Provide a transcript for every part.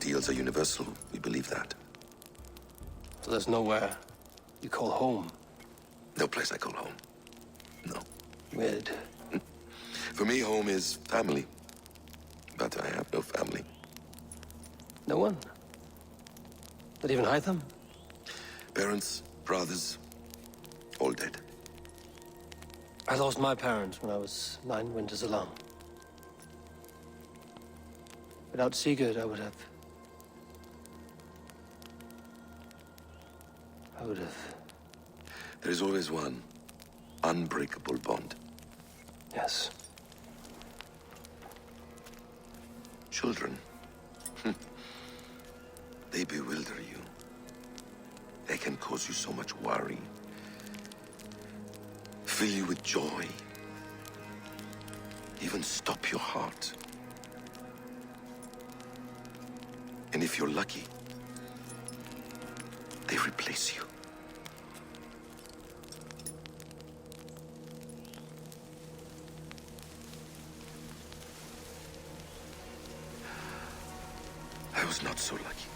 ideals are universal. We believe that. So there's nowhere you call home? No place I call home. No. Weird. For me, home is family. But I have no family. No one? Not even Hytham? Parents, brothers, all dead. I lost my parents when I was 9 winters alone. Without Sigurd, I would have... There is always one unbreakable bond. Yes. Children. They bewilder you. They can cause you so much worry. Fill you with joy. Even stop your heart. And if you're lucky, they replace you. I was not so lucky.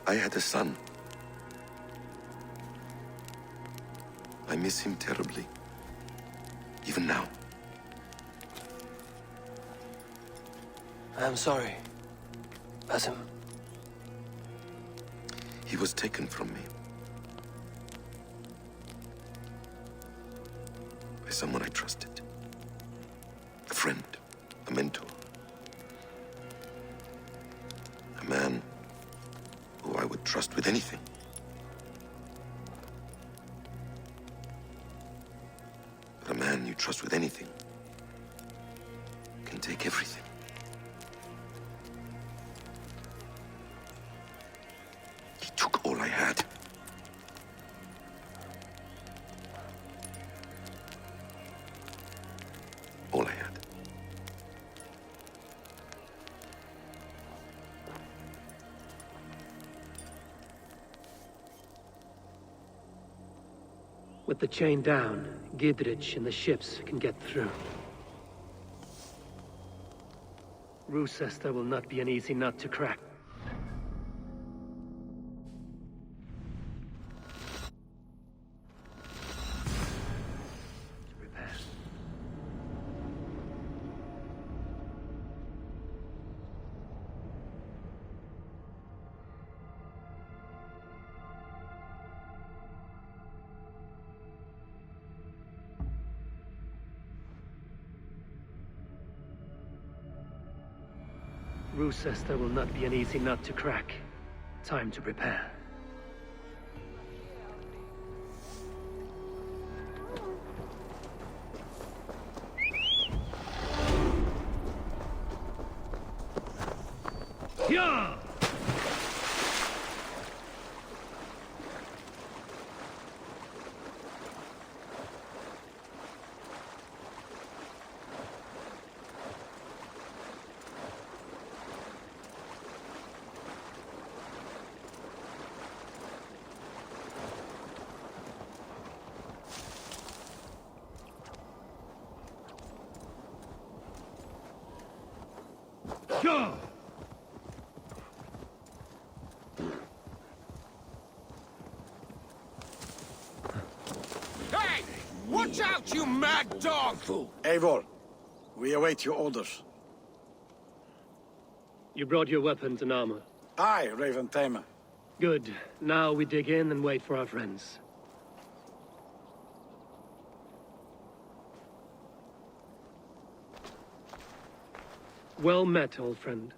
I had a son. I miss him terribly. Even now. I am sorry. Basim. He was taken from me. By someone I trusted. A friend. A mentor. A man who I would trust with anything. But a man you trust with anything can take everything. He took all I had. All I had. With the chain down, Gidrich and the ships can get through. Rusesta will not be an easy nut to crack. Rusesta will not be an easy nut to crack. Time to prepare. Yeah! Go! Hey! Watch out, you mad dog! Eivor, we await your orders. You brought your weapons and armor. Aye, Raven Tamer. Good. Now we dig in and wait for our friends. Well met, old friend.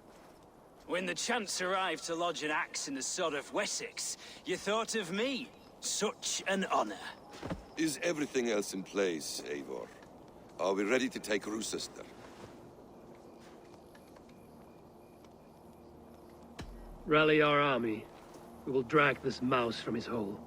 When the chance arrived to lodge an axe in the sod of Wessex, you thought of me. Such an honor. Is everything else in place, Eivor? Are we ready to take Rusester? Rally our army. We will drag this mouse from his hole.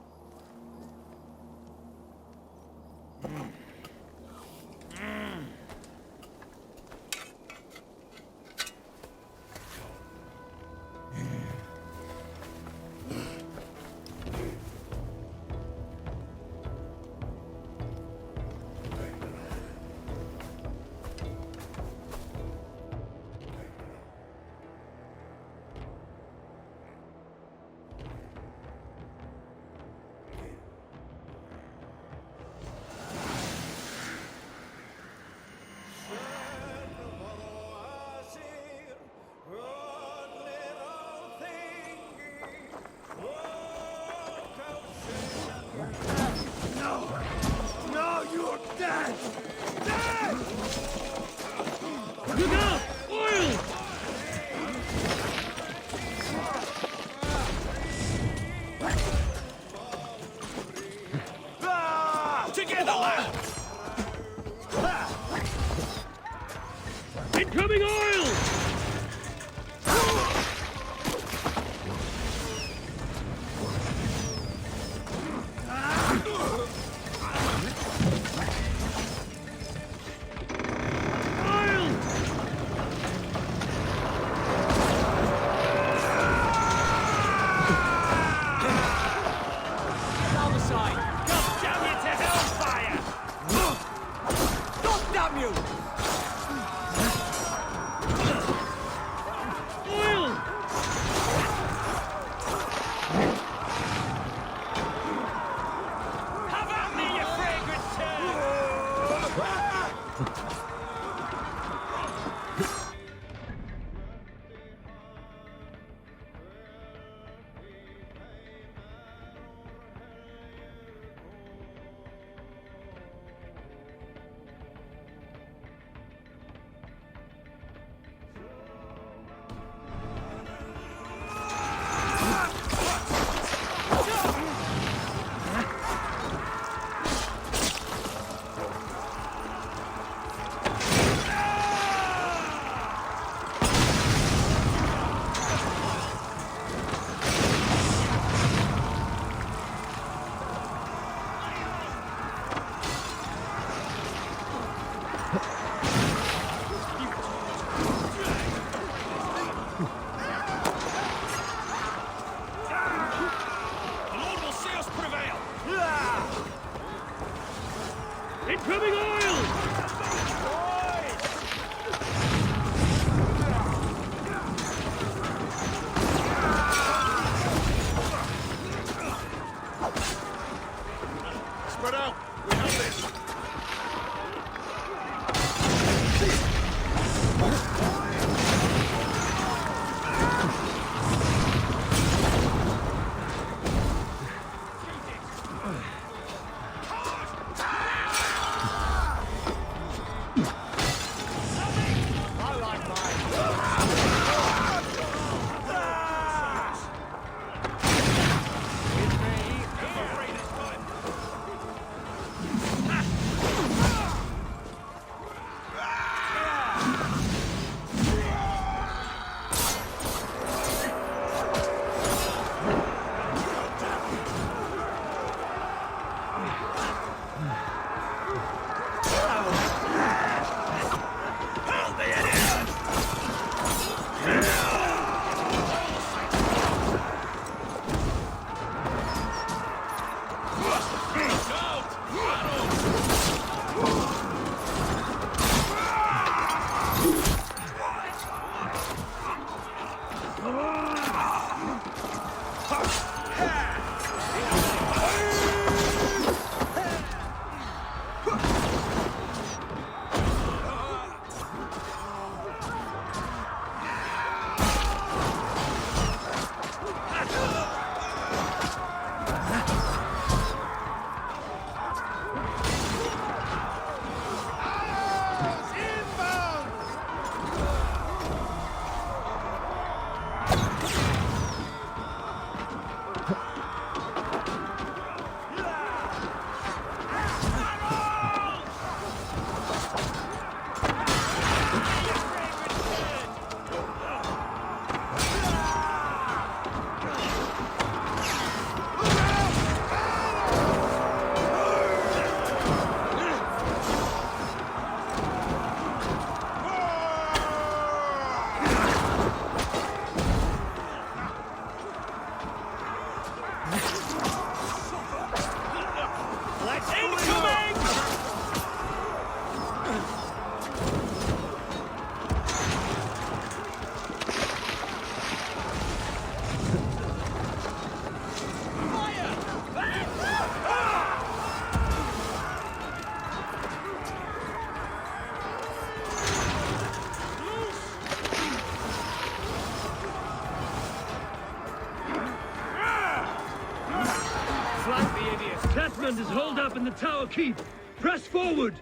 Desmond is holed up in the tower keep. Press forward!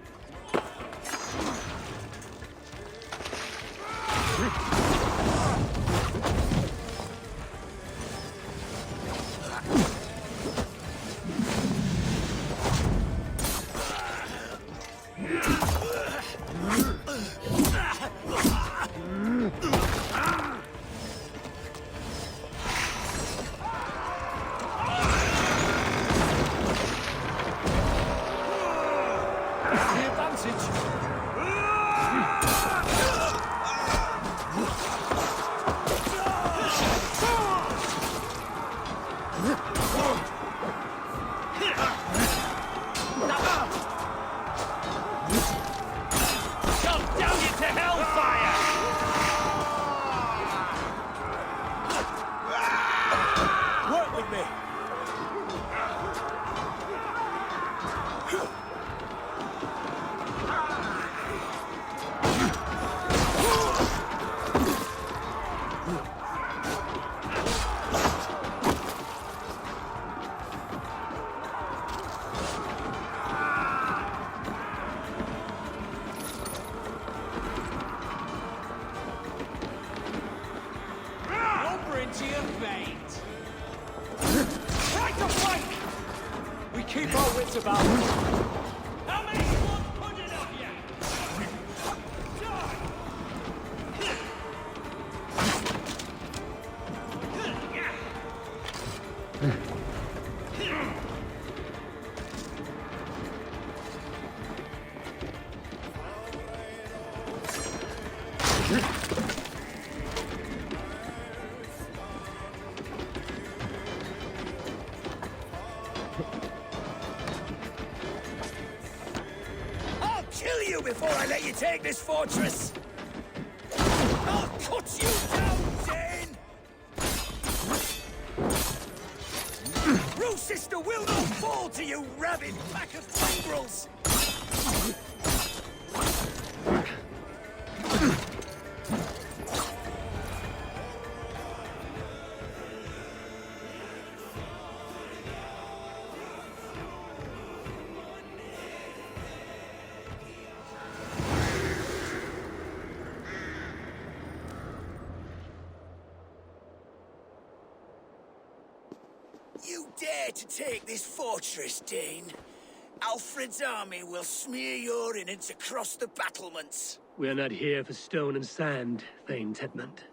Before I let you take this fortress! I'll cut you down, Dane! Rue sister will not fall to you, rabid pack of mongrels! You dare to take this fortress, Dane? Alfred's army will smear your innards across the battlements. We're not here for stone and sand, Thane Tedmund.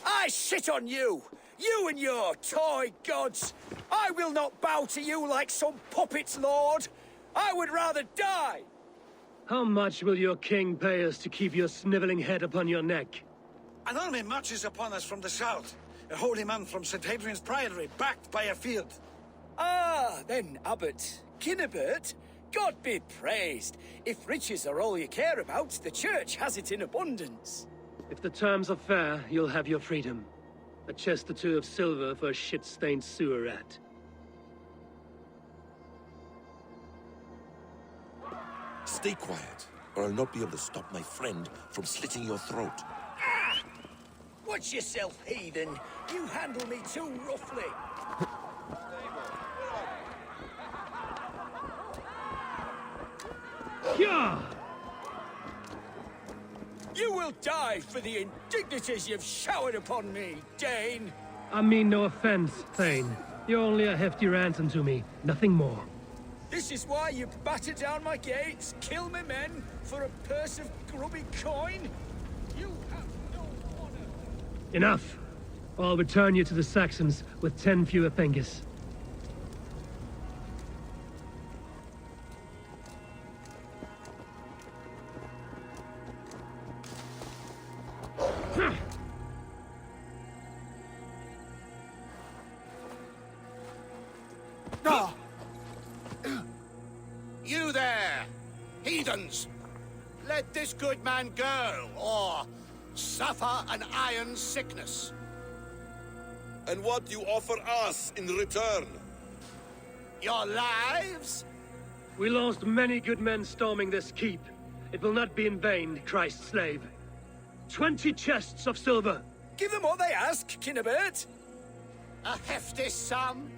I shit on you! You and your toy gods! I will not bow to you like some puppet's lord! I would rather die! How much will your king pay us to keep your sniveling head upon your neck? An army marches upon us from the south. A holy man from St. Hadrian's Priory, backed by a field. Ah, then, Abbot. Kinebert, God be praised. If riches are all you care about, the church has it in abundance. If the terms are fair, you'll have your freedom. A chest or two of silver for a shit-stained sewer rat. Stay quiet, or I'll not be able to stop my friend from slitting your throat. Ah! Watch yourself, heathen. You handle me too roughly. Yeah! You will die for the indignities you've showered upon me, Dane. I mean no offense, Thane. You're only a hefty ransom to me, nothing more. This is why you batter down my gates, kill my men, for a purse of grubby coin? You have no honor. Enough! I'll return you to the Saxons with 10 fewer fingers. You there, heathens! Let this good man go, or suffer an iron sickness. And what do you offer us in return? Your lives? We lost many good men storming this keep. It will not be in vain, Christ's slave. 20 chests of silver. Give them what they ask, Kinebert. A hefty sum?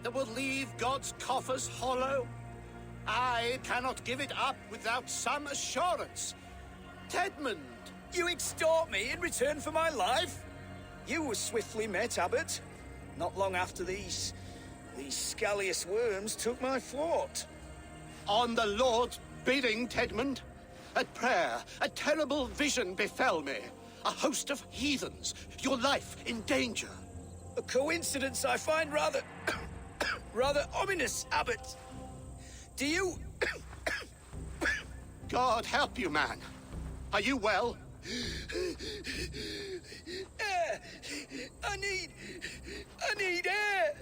that will leave God's coffers hollow? I cannot give it up without some assurance. Tedmund! You extort me in return for my life? You were swiftly met, Abbot. Not long after these scallious worms took my fort. On the Lord's bidding, Tedmund. At prayer, a terrible vision befell me. A host of heathens, your life in danger. A coincidence I find rather... rather ominous, Abbot. Do you... God help you, man. Are you well? Air! I need air!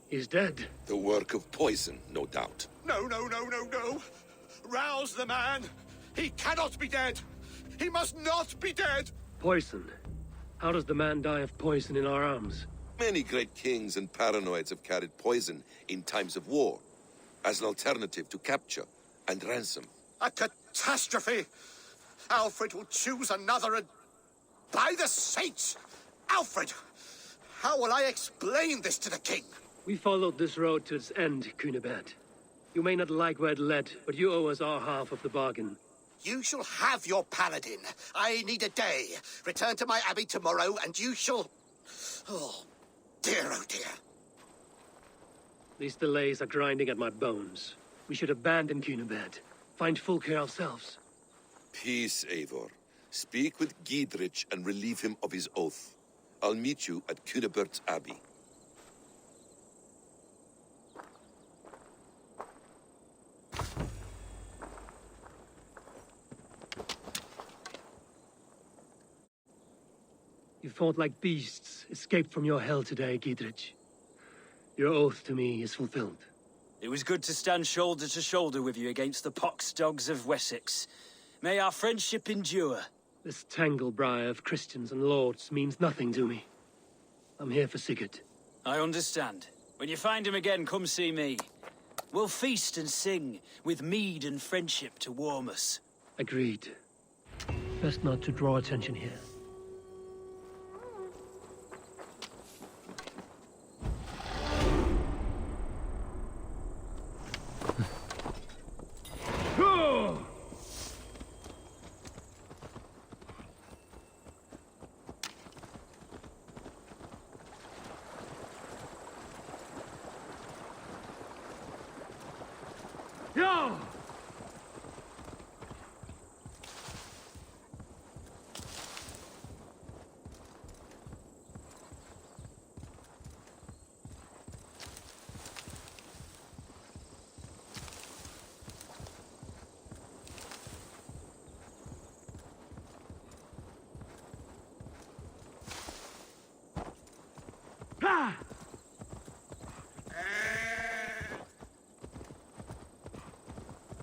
He's dead. The work of poison, no doubt. No. Rouse the man. He cannot be dead. He must not be dead. Poison. How does the man die of poison in our arms? Many great kings and paranoids have carried poison in times of war, as an alternative to capture and ransom. A catastrophe. Alfred will choose another and... By the saints! Alfred! How will I explain this to the king? We followed this road to its end, Kunibert. You may not like where it led, but you owe us our half of the bargain. You shall have your paladin. I need a day. Return to my abbey tomorrow, and you shall... Oh dear. These delays are grinding at my bones. We should abandon Kunibert. Find Fulke ourselves. Peace, Eivor. Speak with Giedrich and relieve him of his oath. I'll meet you at Kunebert's Abbey. You fought like beasts, escaped from your hell today, Giedrich. Your oath to me is fulfilled. It was good to stand shoulder to shoulder with you against the pox dogs of Wessex. May our friendship endure. This tanglebriar of Christians and lords means nothing to me. I'm here for Sigurd. I understand. When you find him again, come see me. We'll feast and sing, with mead and friendship to warm us. Agreed. Best not to draw attention here.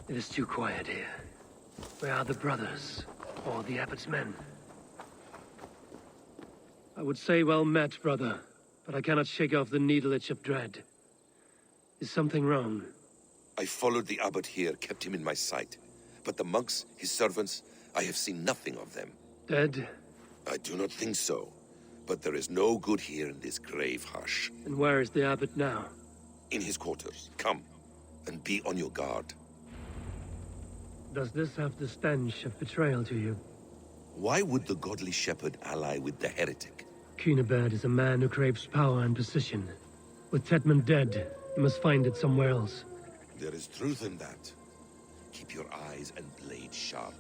It is too quiet here. Where are the brothers? Or the abbot's men? I would say well met, brother, but I cannot shake off the needle itch of dread. Is something wrong? I followed the abbot here, kept him in my sight. But the monks, his servants, I have seen nothing of them. Dead? I do not think so. But there is no good here in this grave hush. And where is the abbot now? In his quarters. Come, and be on your guard. Does this have the stench of betrayal to you? Why would the godly shepherd ally with the heretic? Kunibert is a man who craves power and position. With Tedmund dead, you must find it somewhere else. There is truth in that. Keep your eyes and blade sharp.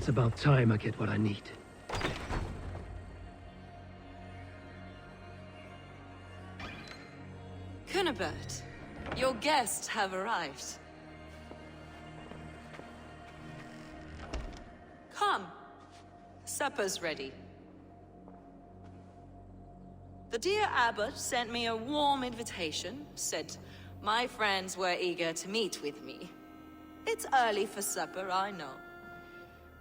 It's about time I get what I need. Kunibert, your guests have arrived. Come. Supper's ready. The dear abbot sent me a warm invitation, said my friends were eager to meet with me. It's early for supper, I know.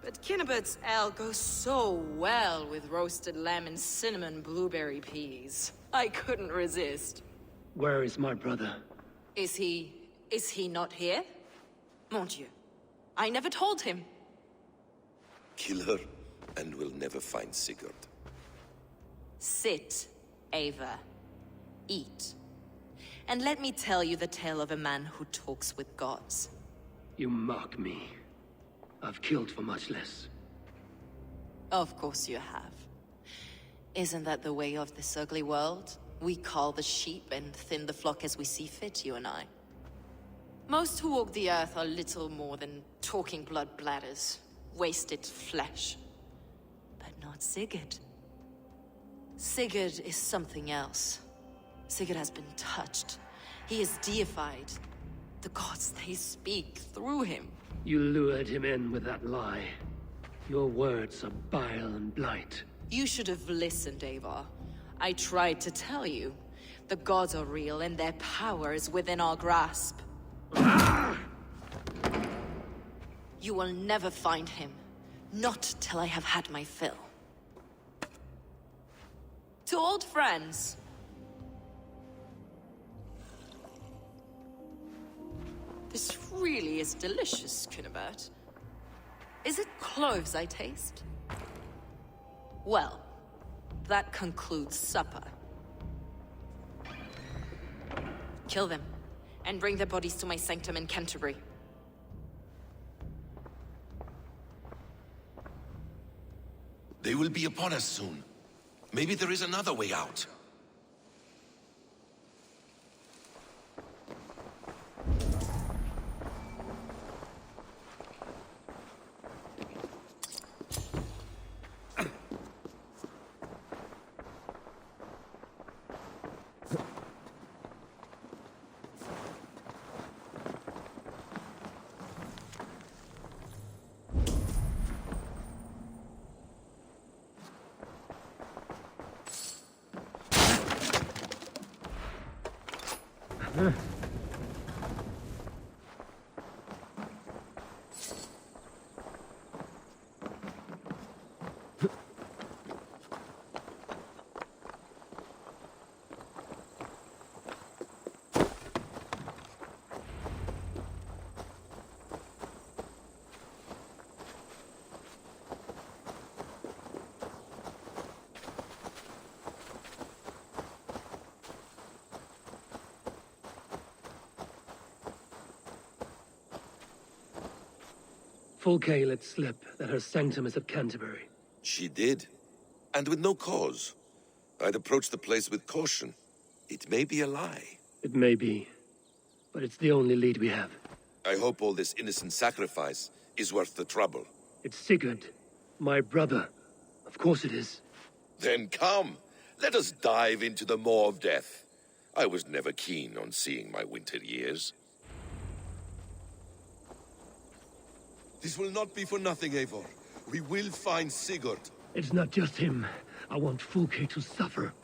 But Kunibert's ale goes so well with roasted lamb and cinnamon blueberry peas. I couldn't resist. Where is my brother? Is he not here? Mon Dieu. I never told him. Kill her, and we'll never find Sigurd. Sit, Ava. Eat. And let me tell you the tale of a man who talks with gods. You mock me. I've killed for much less. Of course you have. Isn't that the way of this ugly world? We cull the sheep and thin the flock as we see fit, you and I. Most who walk the earth are little more than talking blood bladders, wasted flesh. But not Sigurd. Sigurd is something else. Sigurd has been touched. He is deified. The gods, they speak through him. You lured him in with that lie. Your words are bile and blight. You should have listened, Ava. I tried to tell you. The gods are real and their power is within our grasp. You will never find him. Not till I have had my fill. To old friends. This really is delicious, Kunibert. Is it cloves I taste? Well, that concludes supper. Kill them, and bring their bodies to my sanctum in Canterbury. They will be upon us soon. Maybe there is another way out. Fulke let slip that her sanctum is at Canterbury. She did, and with no cause. I'd approach the place with caution. It may be a lie. It may be, but it's the only lead we have. I hope all this innocent sacrifice is worth the trouble. It's Sigurd, my brother. Of course it is. Then come, let us dive into the maw of death. I was never keen on seeing my winter years. This will not be for nothing, Eivor. We will find Sigurd. It's not just him. I want Fulke to suffer.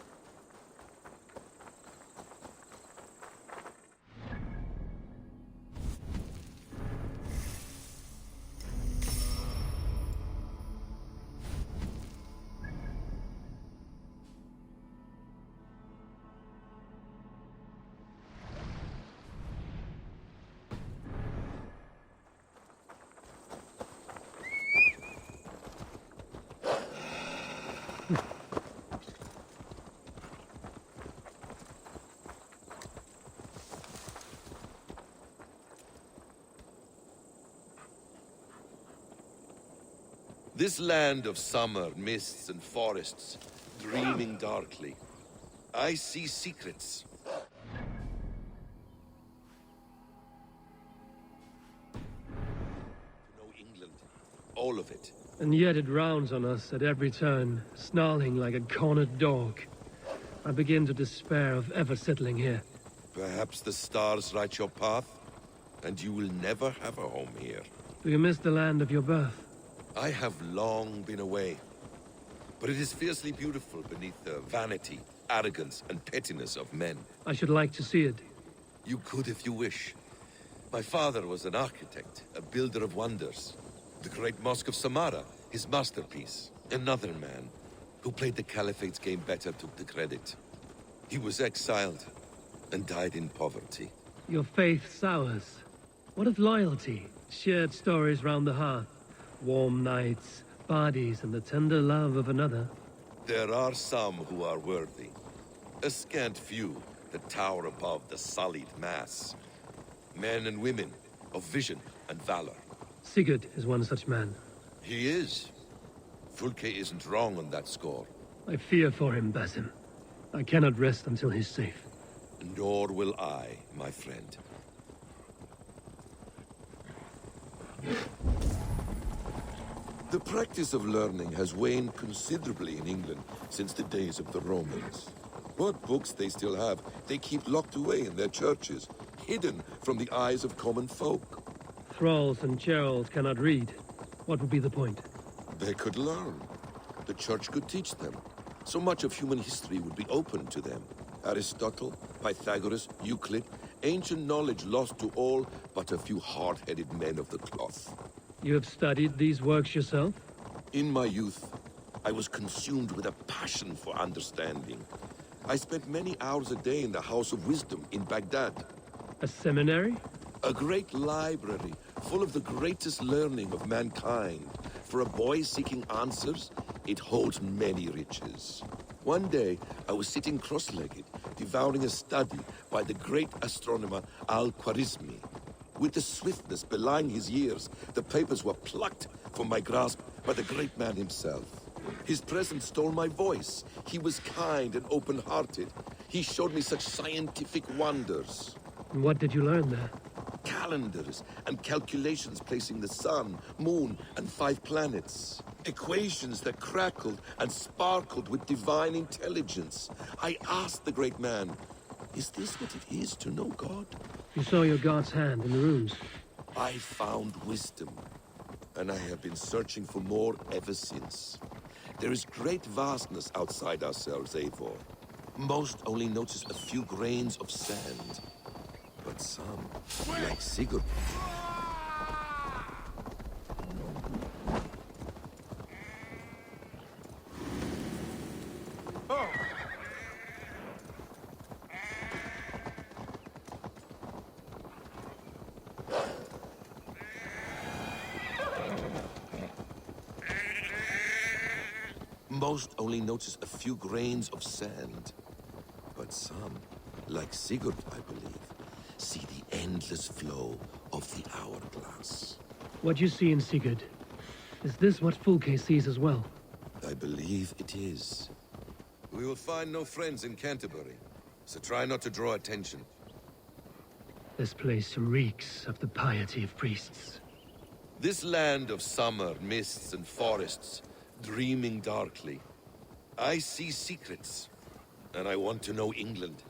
This land of summer, mists and forests, dreaming darkly. I see secrets. To know England, all of it, And yet it rounds on us at every turn, snarling like a cornered dog. I begin to despair of ever settling here. Perhaps the stars write your path, and you will never have a home here. Do you miss the land of your birth? I have long been away, but it is fiercely beautiful beneath the vanity, arrogance, and pettiness of men. I should like to see it. You could if you wish. My father was an architect, a builder of wonders. The great Mosque of Samarra, his masterpiece. Another man, who played the Caliphate's game better, took the credit. He was exiled, and died in poverty. Your faith sours. What of loyalty? Shared stories round the hearth. Warm nights, parties, and the tender love of another. There are some who are worthy. A scant few that tower above the sullied mass. Men and women of vision and valor. Sigurd is one such man. He is. Fulke isn't wrong on that score. I fear for him, Basim. I cannot rest until he's safe. Nor will I, my friend. The practice of learning has waned considerably in England since the days of the Romans. What books they still have, they keep locked away in their churches, hidden from the eyes of common folk. Thralls and churls cannot read. What would be the point? They could learn. The church could teach them. So much of human history would be open to them. Aristotle, Pythagoras, Euclid, ancient knowledge lost to all but a few hard-headed men of the cloth. You have studied these works yourself? In my youth, I was consumed with a passion for understanding. I spent many hours a day in the House of Wisdom in Baghdad. A seminary? A great library full of the greatest learning of mankind. For a boy seeking answers, it holds many riches. One day, I was sitting cross-legged, devouring a study by the great astronomer Al-Khwarizmi. With the swiftness belying his years, the papers were plucked from my grasp by the great man himself. His presence stole my voice. He was kind and open-hearted. He showed me such scientific wonders. And what did you learn there? Calendars and calculations placing the sun, moon, and 5 planets. Equations that crackled and sparkled with divine intelligence. I asked the great man, is this what it is to know God? You saw your God's hand in the runes. I found wisdom, and I have been searching for more ever since. There is great vastness outside ourselves, Eivor. Most only notice a few grains of sand. But some, like Sigurd. Most only notice a few grains of sand. But some, like Sigurd, I believe, see the endless flow of the hourglass. What you see in Sigurd, is this what Fulke sees as well? I believe it is. We will find no friends in Canterbury, so try not to draw attention. This place reeks of the piety of priests. This land of summer, mists, and forests, dreaming darkly. I see secrets, and I want to know England.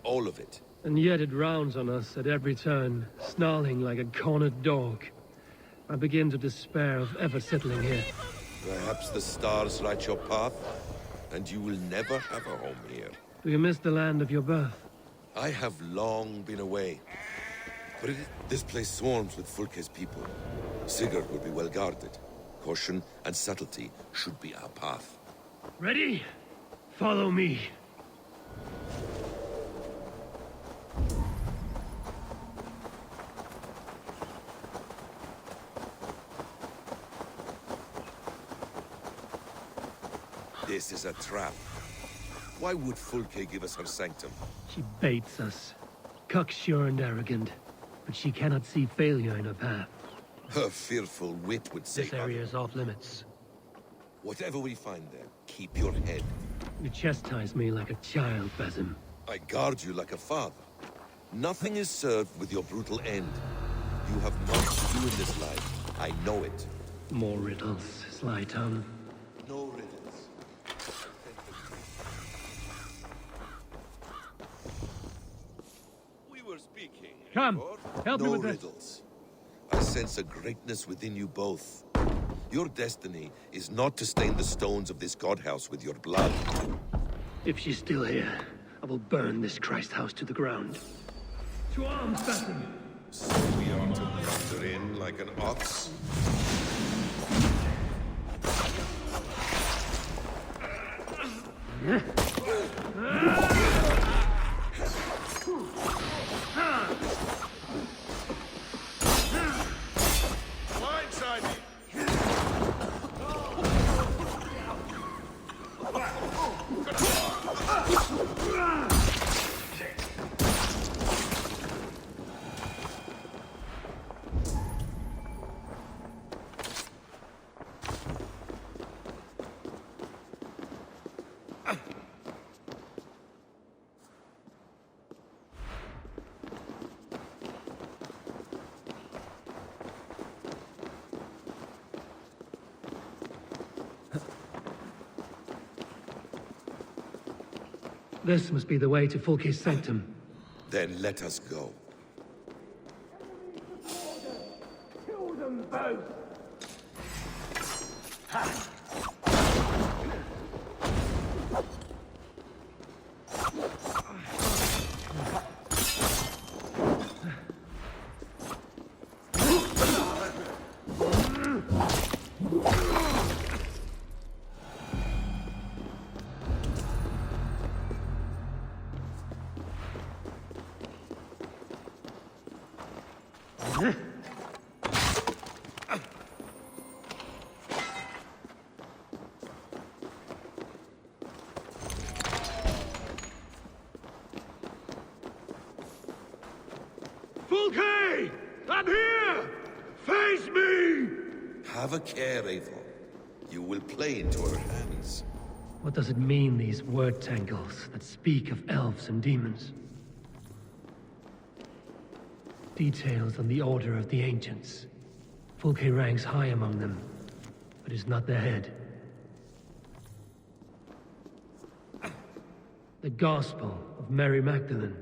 All of it. And yet it rounds on us at every turn, snarling like a cornered dog. I begin to despair of ever settling here. Perhaps the stars write your path, and you will never have a home here. Do you miss the land of your birth? I have long been away. But this place swarms with Fulke's people. Sigurd will be well guarded. Caution and subtlety should be our path. Ready? Follow me. This is a trap. Why would Fulke give us her sanctum? She baits us. Cocksure and arrogant. But she cannot see failure in her path. Her fearful wit would say This area is off limits. Whatever we find there, keep your head. You chastise me like a child, Basim. I guard you like a father. Nothing is served with your brutal end. You have much to do in this life. I know it. More riddles, sly tongue. No riddles. We were speaking. Come, Igor. help me No with this. riddles. I sense a greatness within you both. Your destiny is not to stain the stones of this godhouse with your blood. If she's still here, I will burn this Christ house to the ground. To arms, fasten! So we are to blunder in like an ox? Blindside me! This must be the way to Fulke's sanctum. Then let us go. Kill them both! Fulke! I'm here! Face me! Have a care, Eivor. You will play into our hands. What does it mean, these word tangles that speak of elves and demons? Details on the order of the ancients. Fulke ranks high among them, but is not their head. The Gospel of Mary Magdalene.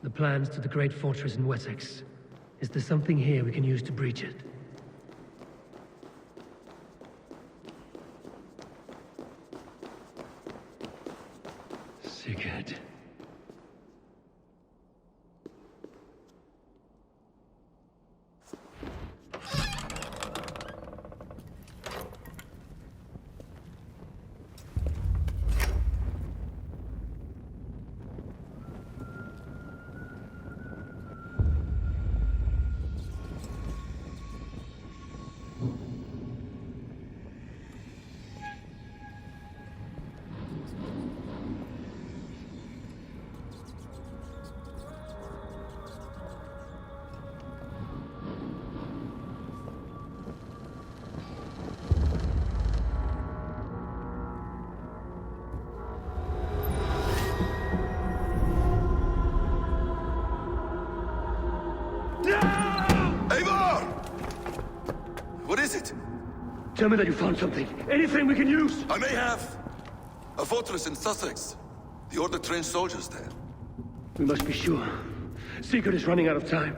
The plans to the great fortress in Wessex. Is there something here we can use to breach it? Sigurd. Eivor! What is it? Tell me that you found something. Anything we can use. I may have. A fortress in Sussex. The Order trained soldiers there. We must be sure. Sigurd is running out of time.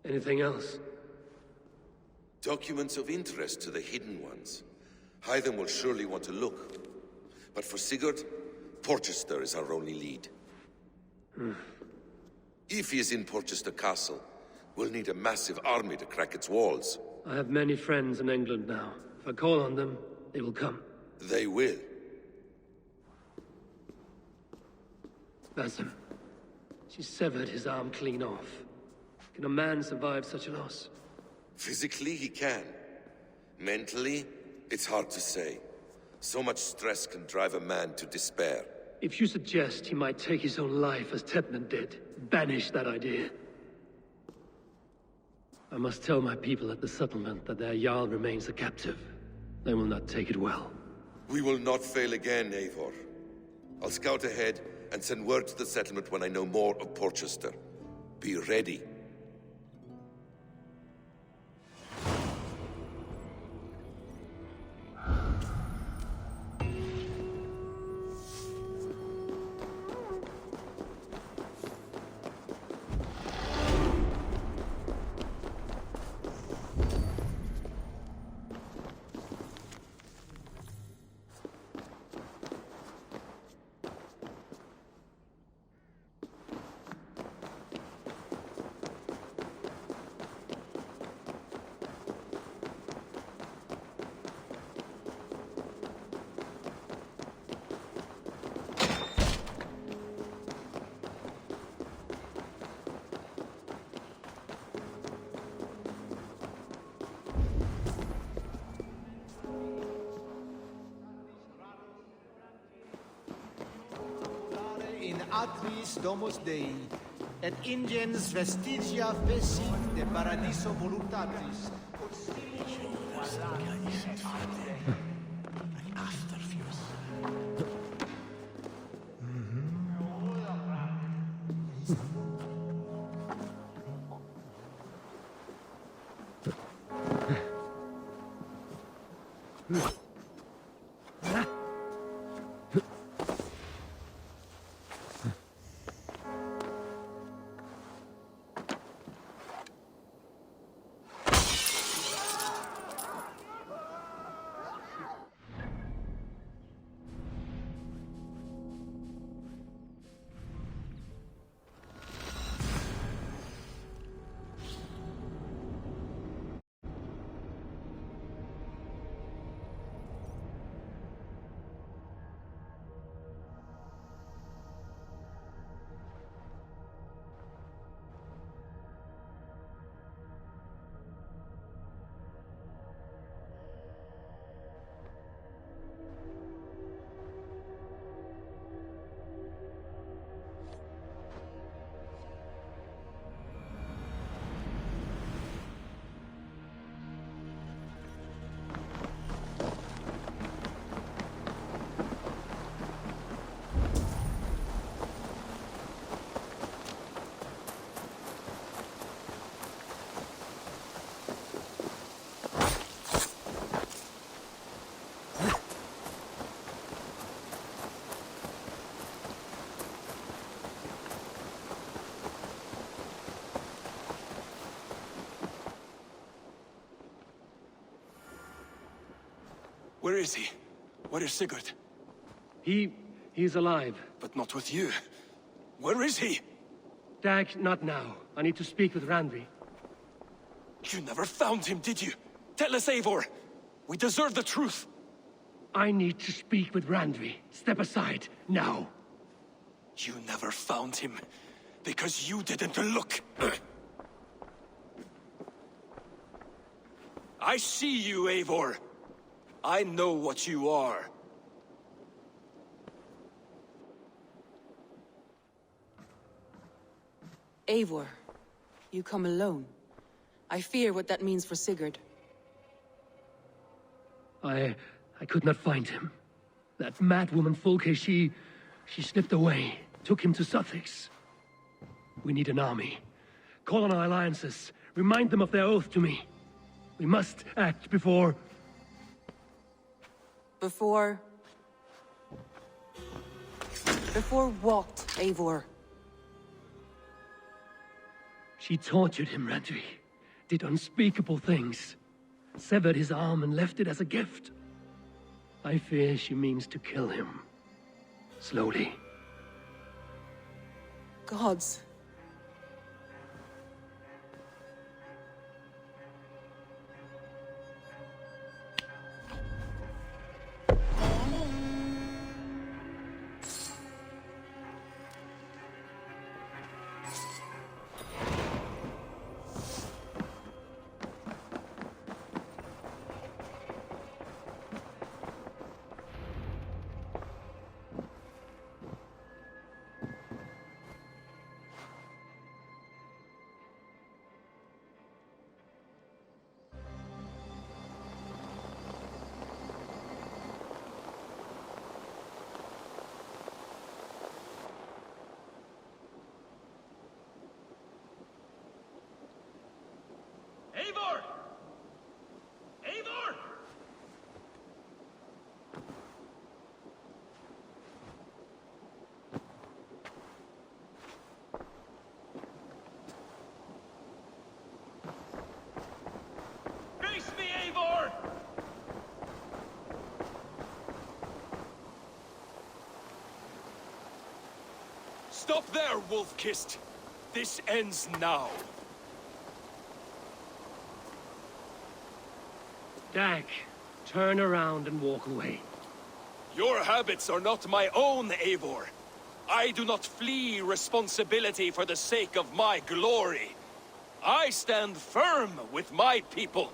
Anything else? Documents of interest to the hidden ones. Hyden will surely want to look. But for Sigurd, Porchester is our only lead. If he is in Porchester Castle, we'll need a massive army to crack its walls. I have many friends in England now. If I call on them, they will come. They will. Basim. She severed his arm clean off. Can a man survive such a loss? Physically, he can. Mentally, it's hard to say. So much stress can drive a man to despair. If you suggest he might take his own life as Tepman did, banish that idea. I must tell my people at the settlement that their Jarl remains a captive. They will not take it well. We will not fail again, Eivor. I'll scout ahead and send word to the settlement when I know more of Porchester. Be ready. In atris domus Dei, et ingens vestigia fecit de paradiso voluntatis. Where is he? Where is Sigurd? He's alive. But not with you. Where is he? Dag, not now. I need to speak with Randvi. You never found him, did you? Tell us, Eivor. We deserve the truth. I need to speak with Randvi. Step aside, now. You never found him, because you didn't look. I see you, Eivor. I know what you are. Eivor, you come alone. I fear what that means for Sigurd. I could not find him. That mad woman Folke, she slipped away, took him to Sussex. We need an army. Call on our alliances. Remind them of their oath to me. We must act before... Before what, Eivor? She tortured him, Randvi. Did unspeakable things. Severed his arm and left it as a gift. I fear she means to kill him. Slowly. Gods. Stop there, wolf-kissed. This ends now. Dag, turn around and walk away. Your habits are not my own, Eivor. I do not flee responsibility for the sake of my glory. I stand firm with my people.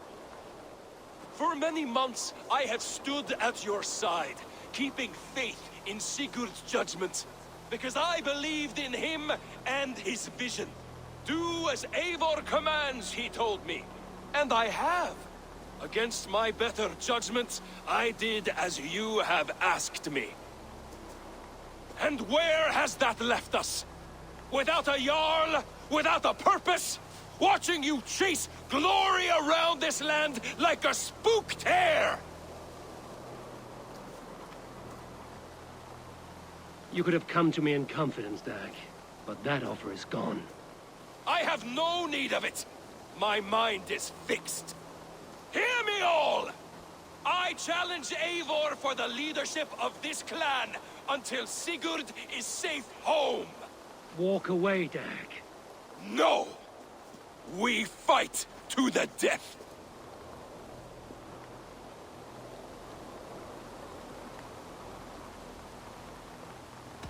For many months, I have stood at your side, keeping faith in Sigurd's judgment, because I believed in him and his vision. Do as Eivor commands, he told me. And I have. Against my better judgment, I did as you have asked me. And where has that left us? Without a Jarl? Without a purpose? Watching you chase glory around this land like a spooked hare! You could have come to me in confidence, Dag, but that offer is gone. I have no need of it. My mind is fixed. Hear me all! I challenge Eivor for the leadership of this clan until Sigurd is safe home. Walk away, Dag. No! We fight to the death!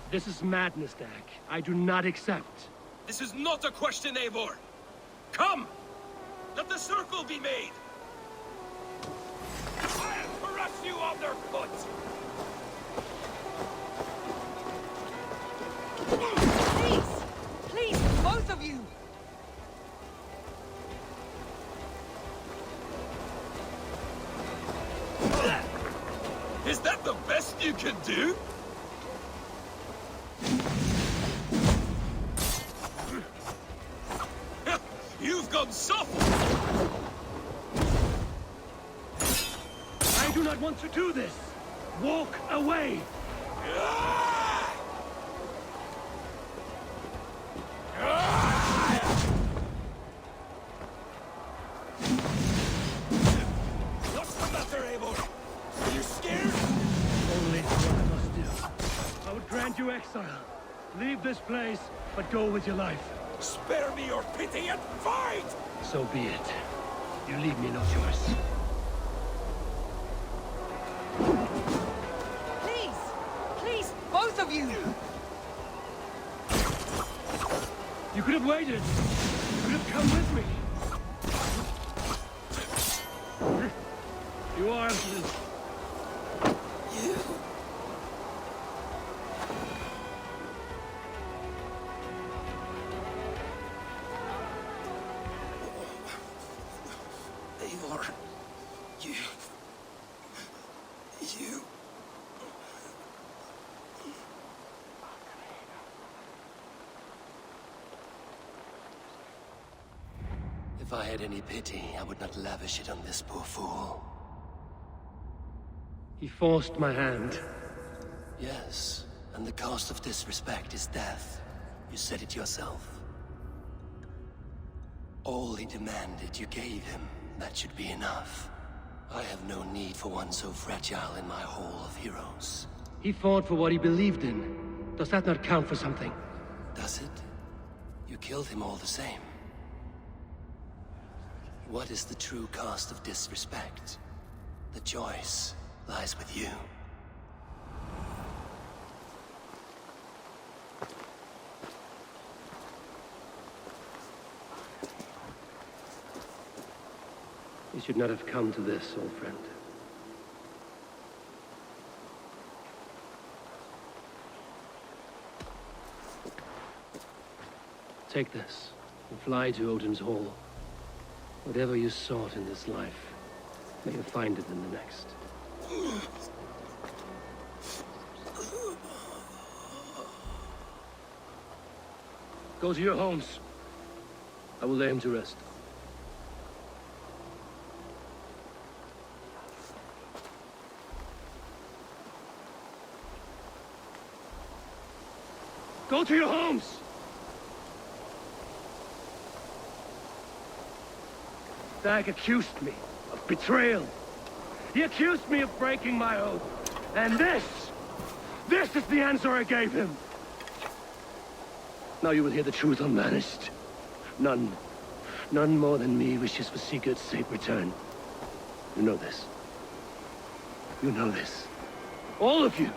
This is madness, Dag. I do not accept. This is not a question, Eivor. Come! Let the circle be made! I'll crush you underfoot! Please! Please, both of you! Is that the best you can do? You've gone soft! I do not want to do this! Walk away! What's the matter, Eivor? Are you scared? Only what I must do. I would grant you exile. Leave this place, but go with your life. Spare me your pity and fight! So be it. You leave me no choice. Please! Please, both of you! You could have waited. You could have come with me. You are... Eivor, you... If I had any pity, I would not lavish it on this poor fool. He forced my hand. Yes, and the cost of disrespect is death. You said it yourself. All he demanded, you gave him. That should be enough. I have no need for one so fragile in my hall of heroes. He fought for what he believed in. Does that not count for something? Does it? You killed him all the same. What is the true cost of disrespect? The choice lies with you. You should not have come to this, old friend. Take this and fly to Odin's Hall. Whatever you sought in this life, may you find it in the next. Go to your homes. I will lay him to rest. Go to your homes! Dag accused me of betrayal. He accused me of breaking my oath. And this is the answer I gave him. Now you will hear the truth unbanished. None more than me wishes for Sigurd's safe return. You know this. You know this. All of you!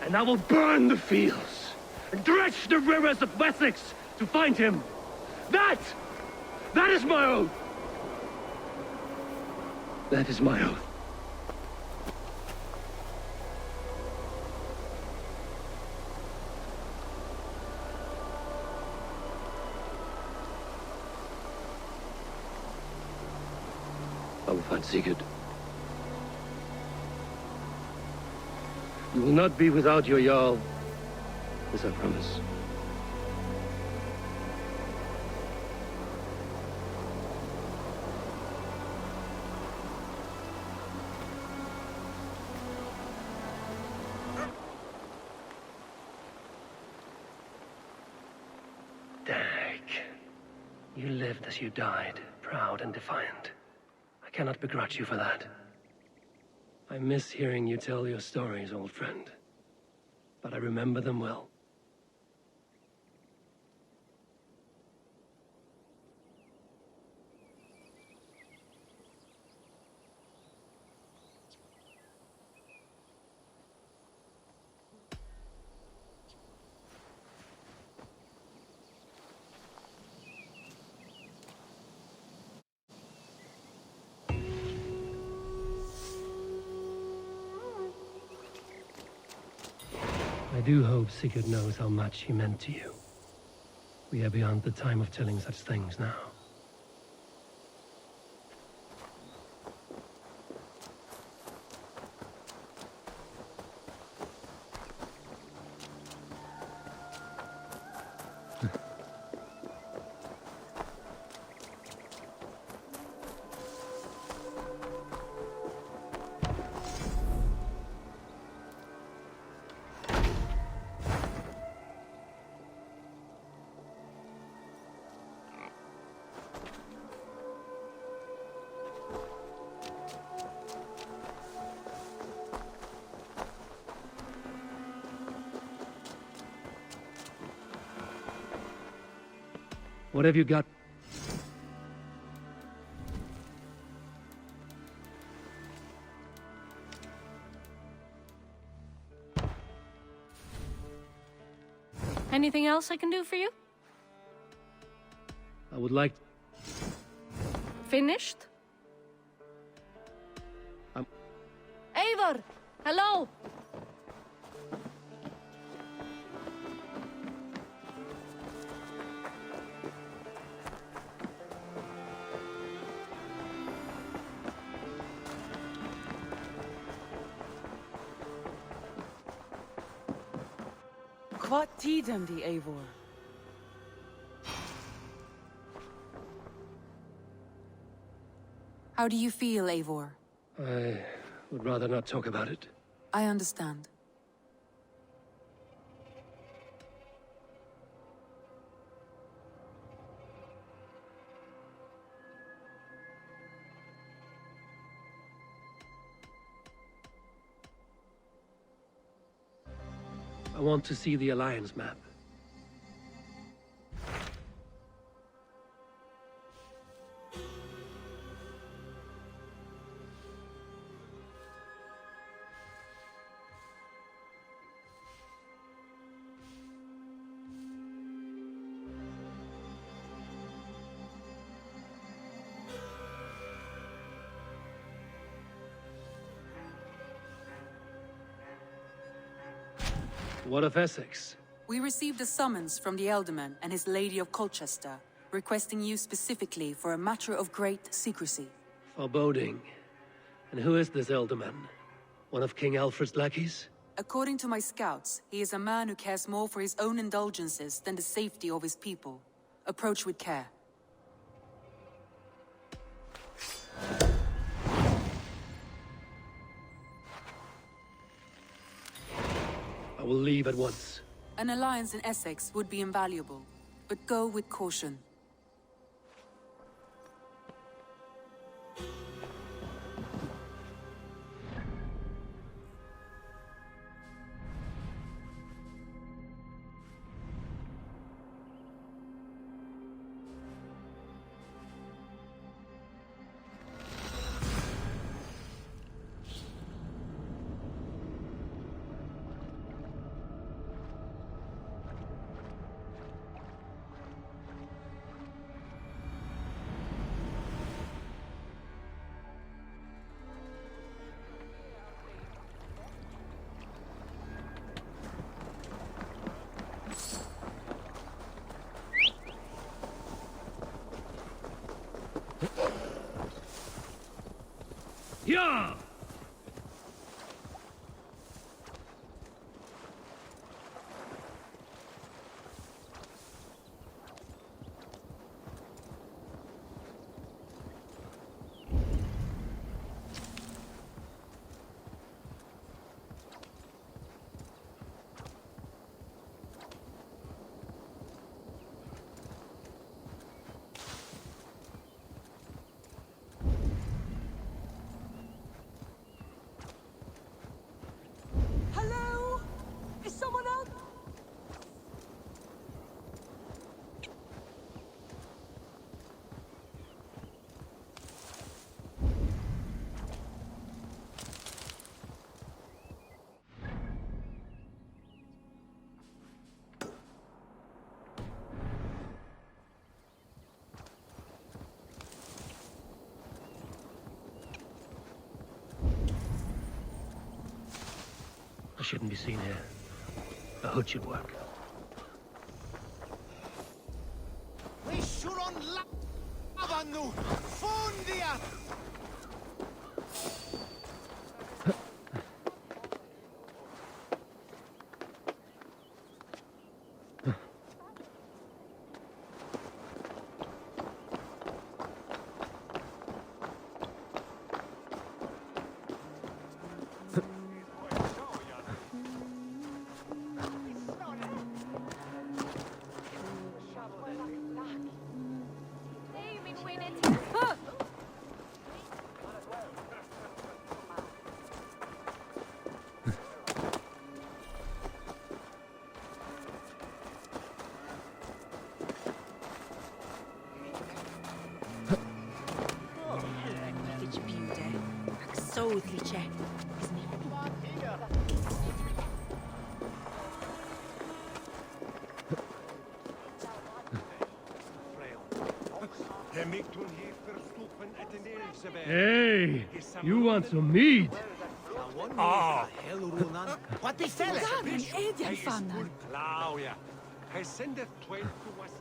And I will burn the fields and dredge the rivers of Wessex to find him. That is my oath. That is my oath. I will find Sigurd. You will not be without your Jarl. This I promise. Dag. You lived as you died, proud and defiant. I cannot begrudge you for that. I miss hearing you tell your stories, old friend. But I remember them well. I do hope Sigurd knows how much he meant to you. We are beyond the time of telling such things now. What have you got? Anything else I can do for you? I would like... Finished? Eivor! Hello! What tidem the Eivor? How do you feel, Eivor? I would rather not talk about it. I understand. I want to see the Alliance map. What of Essex? We received a summons from the Ealdorman and his Lady of Colchester, requesting you specifically for a matter of great secrecy. Foreboding. And who is this Ealdorman? One of King Alfred's lackeys? According to my scouts, he is a man who cares more for his own indulgences than the safety of his people. Approach with care. I will leave at once. An alliance in Essex would be invaluable, but go with caution. Yeah! I shouldn't be seen here. A hood should work. We should on Lavanu! Fundia! Hey, you want some meat? Oh! What befell it? Claudia, hij zendet 12 to us.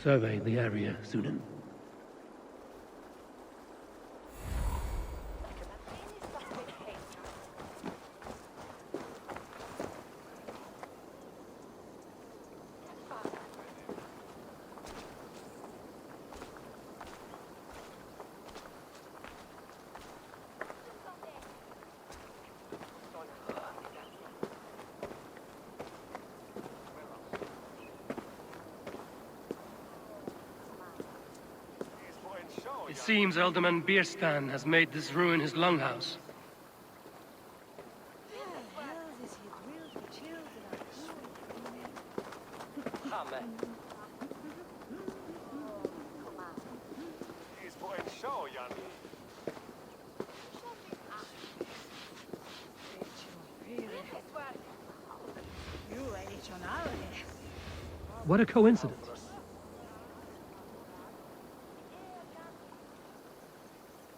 Survey the area, Sunan. It seems Alderman Bierstan has made this ruin his longhouse. What a coincidence.